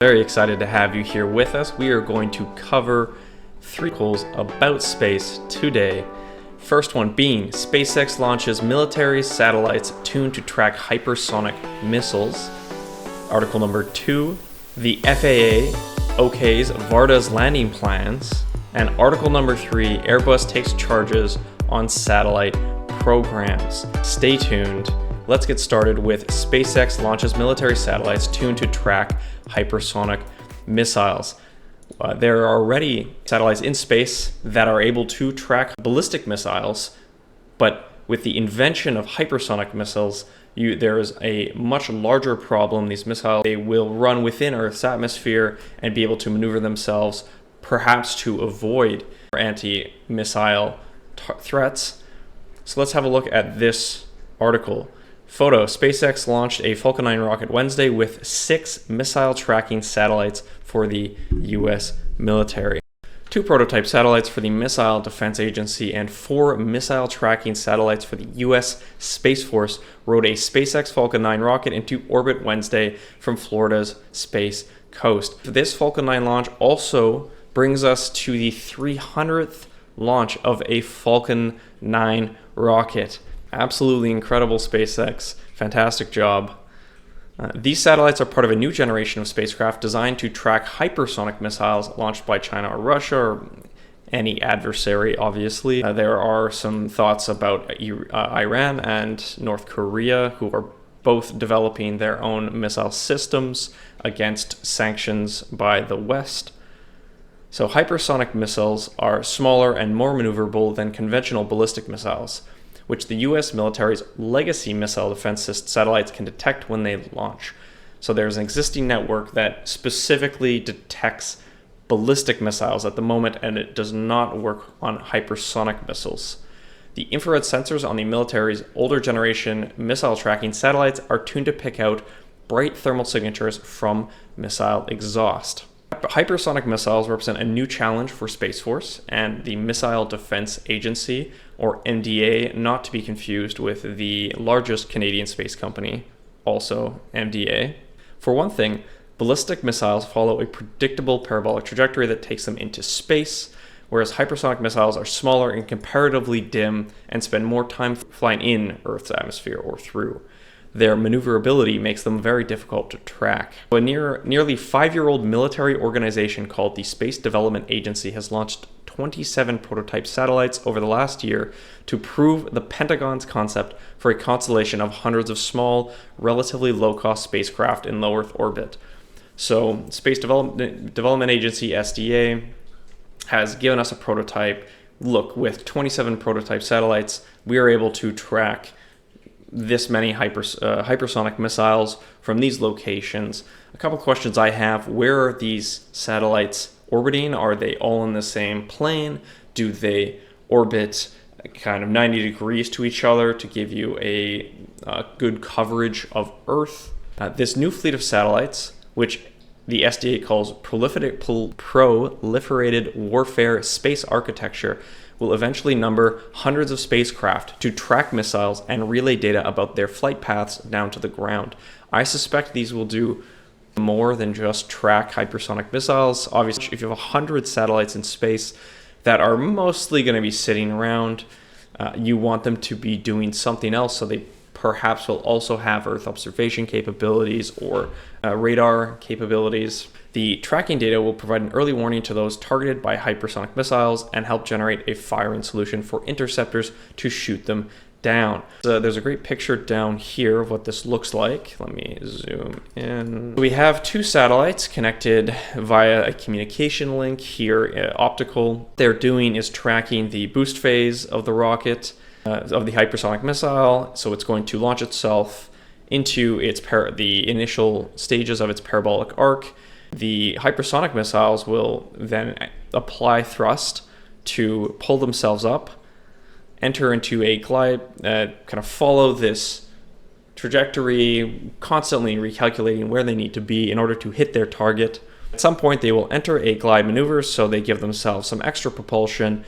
Very excited to have you here with us. We are going to cover 3 articles about space today. First one being SpaceX launches military satellites tuned to track hypersonic missiles. Article number 2, the FAA okays Varda's landing plans. And article number 3, Airbus takes charges on satellite programs. Stay tuned. Let's get started with SpaceX launches military satellites tuned to track hypersonic missiles. There are already satellites in space that are able to track ballistic missiles, but with the invention of hypersonic missiles, there is a much larger problem. These missiles, they will run within Earth's atmosphere and be able to maneuver themselves, perhaps to avoid anti-missile threats. So let's have a look at this article. Photo: SpaceX launched a Falcon 9 rocket Wednesday with 6 missile tracking satellites for the U.S. military. 2 prototype satellites for the Missile Defense Agency and 4 missile tracking satellites for the U.S. Space Force rode a SpaceX Falcon 9 rocket into orbit Wednesday from Florida's Space Coast. This Falcon 9 launch also brings us to the 300th launch of a Falcon 9 rocket. Absolutely incredible, SpaceX. Fantastic job. These satellites are part of a new generation of spacecraft designed to track hypersonic missiles launched by China or Russia or any adversary, obviously. There are some thoughts about Iran and North Korea, who are both developing their own missile systems against sanctions by the West. So hypersonic missiles are smaller and more maneuverable than conventional ballistic missiles, which the U.S. military's legacy missile defense satellites can detect when they launch. So there's an existing network that specifically detects ballistic missiles at the moment, and it does not work on hypersonic missiles. The infrared sensors on the military's older generation missile tracking satellites are tuned to pick out bright thermal signatures from missile exhaust. Hypersonic missiles represent a new challenge for Space Force and the Missile Defense Agency, or MDA, not to be confused with the largest Canadian space company, also MDA. For one thing, ballistic missiles follow a predictable parabolic trajectory that takes them into space, whereas hypersonic missiles are smaller and comparatively dim and spend more time flying in Earth's atmosphere or through. Their maneuverability makes them very difficult to track. A nearly 5-year-old military organization called the Space Development Agency has launched 27 prototype satellites over the last year to prove the Pentagon's concept for a constellation of hundreds of small, relatively low-cost spacecraft in low Earth orbit. So, Space Development Agency, SDA, has given us a prototype. Look, with 27 prototype satellites, we are able to track this many hypersonic missiles from these locations. A couple questions I have: where are these satellites orbiting? Are they all in the same plane? Do they orbit kind of 90 degrees to each other to give you a good coverage of Earth? This new fleet of satellites, which the SDA calls proliferated warfare space architecture, will eventually number hundreds of spacecraft to track missiles and relay data about their flight paths down to the ground. I suspect these will do more than just track hypersonic missiles. Obviously, if you have 100 satellites in space that are mostly going to be sitting around, you want them to be doing something else, so they perhaps will also have Earth observation capabilities or radar capabilities. The tracking data will provide an early warning to those targeted by hypersonic missiles and help generate a firing solution for interceptors to shoot them down. So there's a great picture down here of what this looks like. Let me zoom in. We have 2 satellites connected via a communication link here, optical. What they're doing is tracking the boost phase of the rocket, of the hypersonic missile. So it's going to launch itself into the initial stages of its parabolic arc. The hypersonic missiles will then apply thrust to pull themselves up, enter into a glide, kind of follow this trajectory, constantly recalculating where they need to be in order to hit their target. At some point, they will enter a glide maneuver, so they give themselves some extra propulsion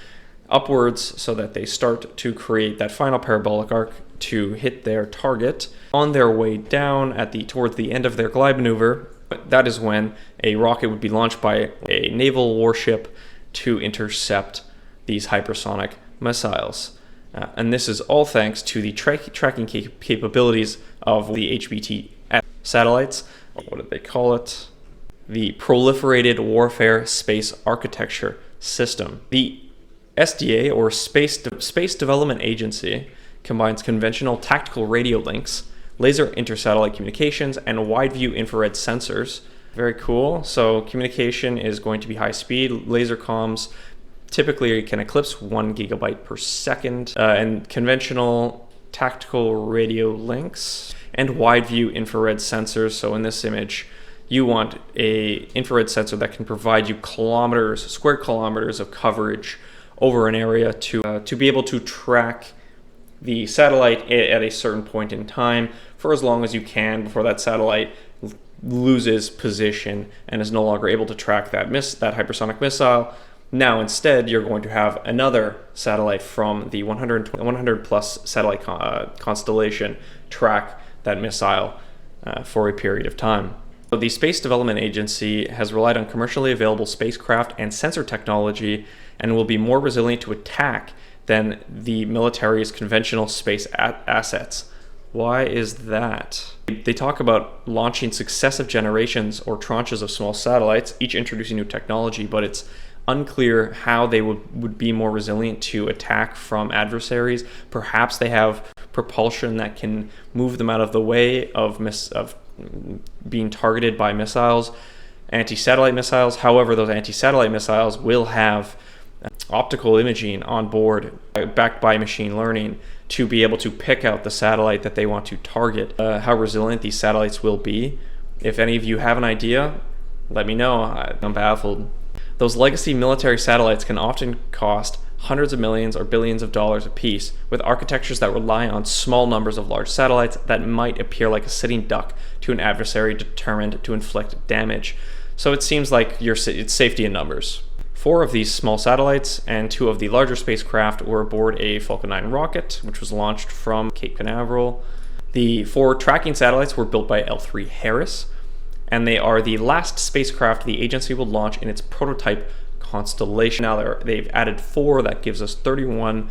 upwards so that they start to create that final parabolic arc to hit their target. On their way down towards the end of their glide maneuver, That is when a rocket would be launched by a naval warship to intercept these hypersonic missiles. And this is all thanks to the tracking capabilities of the HBT satellites. What did they call it? The Proliferated Warfare Space Architecture System. The SDA, or Space Development Agency, combines conventional tactical radio links, laser intersatellite communications, and wide-view infrared sensors. Very cool. So communication is going to be high speed. Laser comms typically can eclipse 1 gigabyte per second, and conventional tactical radio links and wide-view infrared sensors. So in this image, you want a infrared sensor that can provide you square kilometers of coverage over an area to be able to track the satellite at a certain point in time for as long as you can before that satellite loses position and is no longer able to track that hypersonic missile. Now instead, you're going to have another satellite from the 100 plus satellite constellation track that missile for a period of time. So the Space Development Agency has relied on commercially available spacecraft and sensor technology and will be more resilient to attack than the military's conventional space assets. Why is that? They talk about launching successive generations or tranches of small satellites, each introducing new technology, but it's unclear how they would be more resilient to attack from adversaries. Perhaps they have propulsion that can move them out of the way of being targeted by missiles, anti-satellite missiles. However, those anti-satellite missiles will have optical imaging on board, backed by machine learning, to be able to pick out the satellite that they want to target. How resilient these satellites will be, if any of you have an idea, let me know. I'm baffled. Those legacy military satellites can often cost hundreds of millions or billions of dollars apiece, with architectures that rely on small numbers of large satellites that might appear like a sitting duck to an adversary determined to inflict damage. So it seems like it's safety in numbers. 4 of these small satellites and 2 of the larger spacecraft were aboard a Falcon 9 rocket, which was launched from Cape Canaveral. The 4 tracking satellites were built by L3 Harris, and they are the last spacecraft the agency will launch in its prototype constellation. Now they've added 4, that gives us 31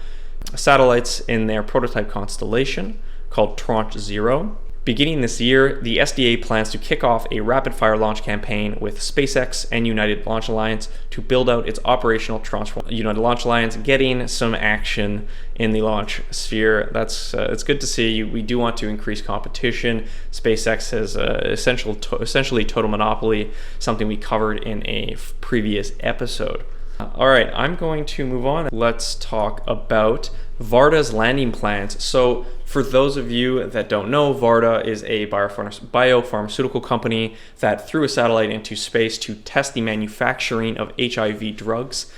satellites in their prototype constellation called Tranche 0. Beginning this year, the SDA plans to kick off a rapid-fire launch campaign with SpaceX and United Launch Alliance to build out its operational Tranche 1. United Launch Alliance getting some action in the launch sphere. It's good to see. We do want to increase competition. SpaceX has essentially total monopoly, something we covered in a previous episode. All right, I'm going to move on. Let's talk about Varda's landing plans. So for those of you that don't know, Varda is a biopharmaceutical company that threw a satellite into space to test the manufacturing of HIV drugs.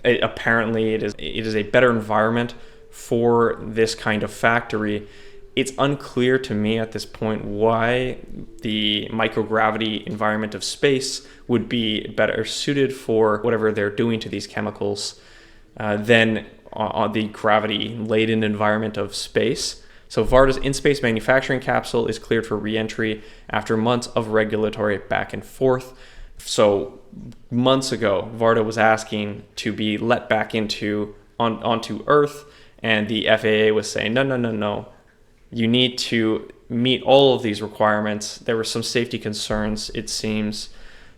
Apparently it is a better environment for this kind of factory. It's unclear to me at this point why the microgravity environment of space would be better suited for whatever they're doing to these chemicals than on the gravity-laden environment of space. So Varda's in-space manufacturing capsule is cleared for re-entry after months of regulatory back and forth. So months ago, Varda was asking to be let back onto Earth, and the FAA was saying, no. You need to meet all of these requirements. There were some safety concerns, it seems.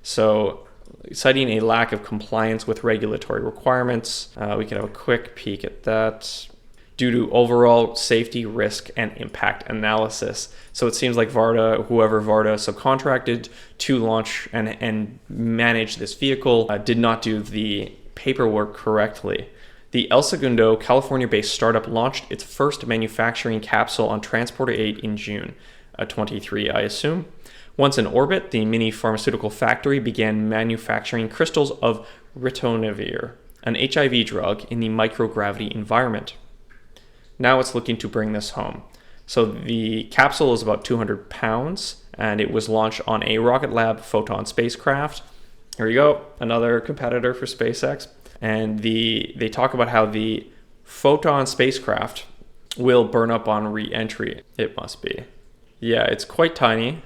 So citing a lack of compliance with regulatory requirements, we can have a quick peek at that. Due to overall safety, risk, and impact analysis. So it seems like whoever Varda subcontracted to launch and manage this vehicle did not do the paperwork correctly. The El Segundo, California-based startup launched its first manufacturing capsule on Transporter 8 in June 23, I assume. Once in orbit, the mini pharmaceutical factory began manufacturing crystals of ritonavir, an HIV drug, in the microgravity environment. Now it's looking to bring this home. So the capsule is about 200 pounds, and it was launched on a Rocket Lab Photon spacecraft. Here you go, another competitor for SpaceX. And they talk about how the Photon spacecraft will burn up on re-entry. It must be. Yeah, it's quite tiny.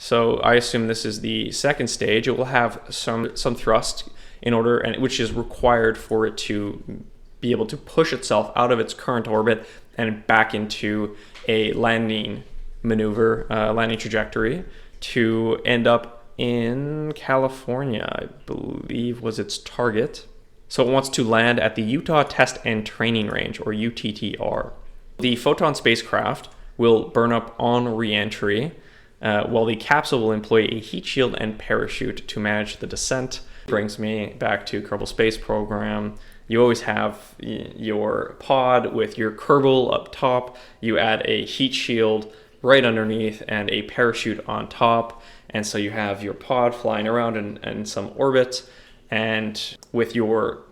So I assume this is the second stage. It will have some thrust in order, and which is required for it to be able to push itself out of its current orbit and back into a landing maneuver, landing trajectory, to end up in California, I believe was its target. So it wants to land at the Utah Test and Training Range, or UTTR. The Photon spacecraft will burn up on re-entry, while the capsule will employ a heat shield and parachute to manage the descent. Brings me back to Kerbal Space Program. You always have your pod with your Kerbal up top. You add a heat shield right underneath and a parachute on top. And so you have your pod flying around in some orbit. And with your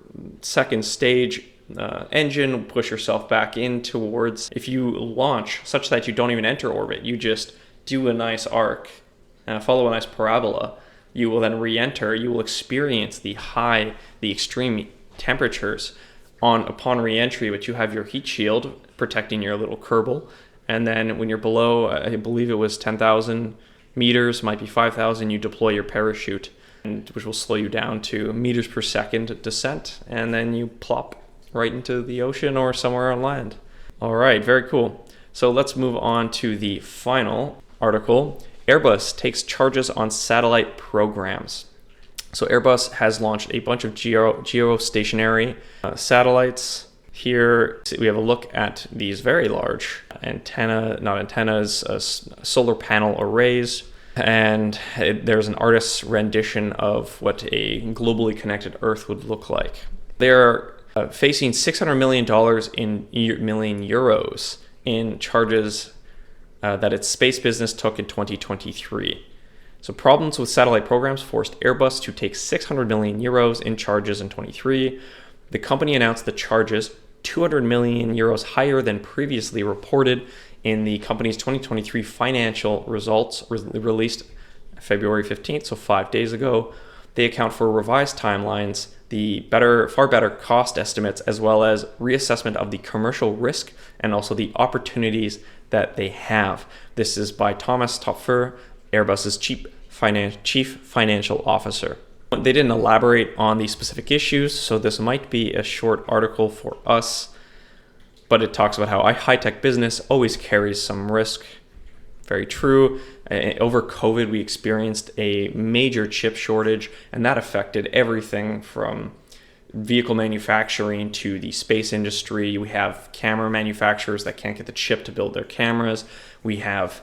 second stage engine, push yourself back in towards, if you launch such that you don't even enter orbit, you just do a nice arc, follow a nice parabola, you will then re-enter, you will experience the extreme temperatures upon re-entry, but you have your heat shield protecting your little Kerbal. And then when you're below, I believe it was 10,000 meters, might be 5,000, you deploy your parachute, which will slow you down to meters per second descent, and then you plop right into the ocean or somewhere on land. All right, very cool. So let's move on to the final article. Airbus takes charges on satellite programs. So Airbus has launched a bunch of geostationary satellites. Here we have a look at these very large solar panel arrays. And there's an artist's rendition of what a globally connected Earth would look like. They're facing $600 million in charges that its space business took in 2023. So problems with satellite programs forced Airbus to take 600 million euros in charges in 23. The company announced the charges 200 million euros higher than previously reported in the company's 2023 financial results released February 15th, so 5 days ago. They account for revised timelines, far better cost estimates, as well as reassessment of the commercial risk and also the opportunities that they have. This is by Thomas Topfer, Airbus's chief financial officer. They didn't elaborate on the specific issues, so this might be a short article for us, but it talks about how a high-tech business always carries some risk. Very true. Over COVID, we experienced a major chip shortage, and that affected everything from vehicle manufacturing to the space industry. We have camera manufacturers that can't get the chip to build their cameras. We have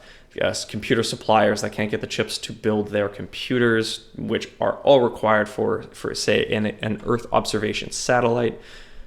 computer suppliers that can't get the chips to build their computers, which are all required for say, an Earth observation satellite.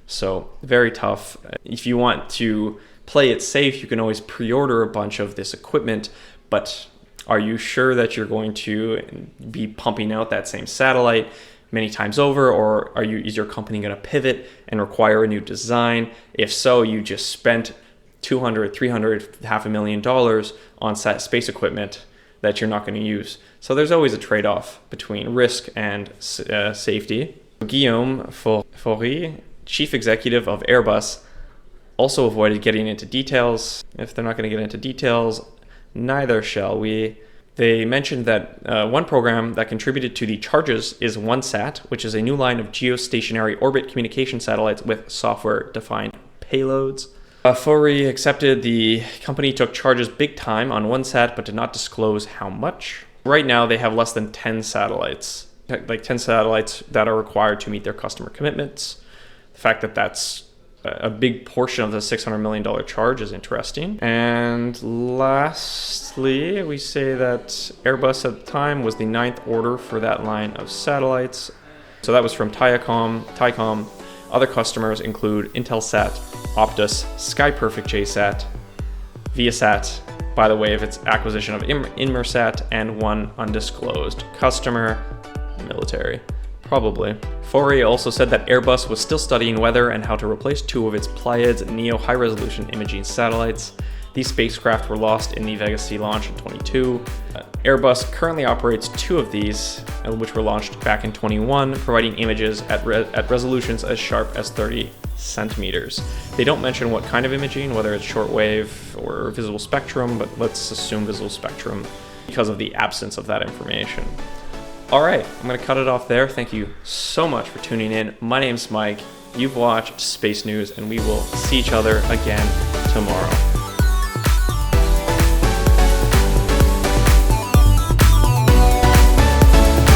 So very tough. If you want to play it safe, you can always pre-order a bunch of this equipment, but are you sure that you're going to be pumping out that same satellite many times over, or is your company going to pivot and require a new design? If so, you just spent $200, $300, $500,000 on space equipment that you're not going to use. So there's always a trade-off between risk and safety. Guillaume Faury, chief executive of Airbus, also avoided getting into details. If they're not going to get into details, neither shall we. They mentioned that one program that contributed to the charges is OneSat, which is a new line of geostationary orbit communication satellites with software-defined payloads. Faury accepted the company took charges big time on OneSat, but did not disclose how much. Right now, they have less than 10 satellites, like 10 satellites that are required to meet their customer commitments. The fact that that's a big portion of the $600 million charge is interesting. And lastly, we say that Airbus at the time was the 9th order for that line of satellites. So that was from Thaicom. Other customers include Intelsat, Optus, SkyPerfect JSat, Viasat, by the way of its acquisition of Inmarsat, and one undisclosed customer, military. Probably. Faury also said that Airbus was still studying whether and how to replace 2 of its Pleiades NEO high-resolution imaging satellites. These spacecraft were lost in the Vega C launch in 22. Airbus currently operates 2 of these, which were launched back in 21, providing images at resolutions as sharp as 30 centimeters. They don't mention what kind of imaging, whether it's shortwave or visible spectrum, but let's assume visible spectrum. because of the absence of that information. All right, I'm going to cut it off there. Thank you so much for tuning in. My name's Mike. You've watched Space News, and we will see each other again tomorrow.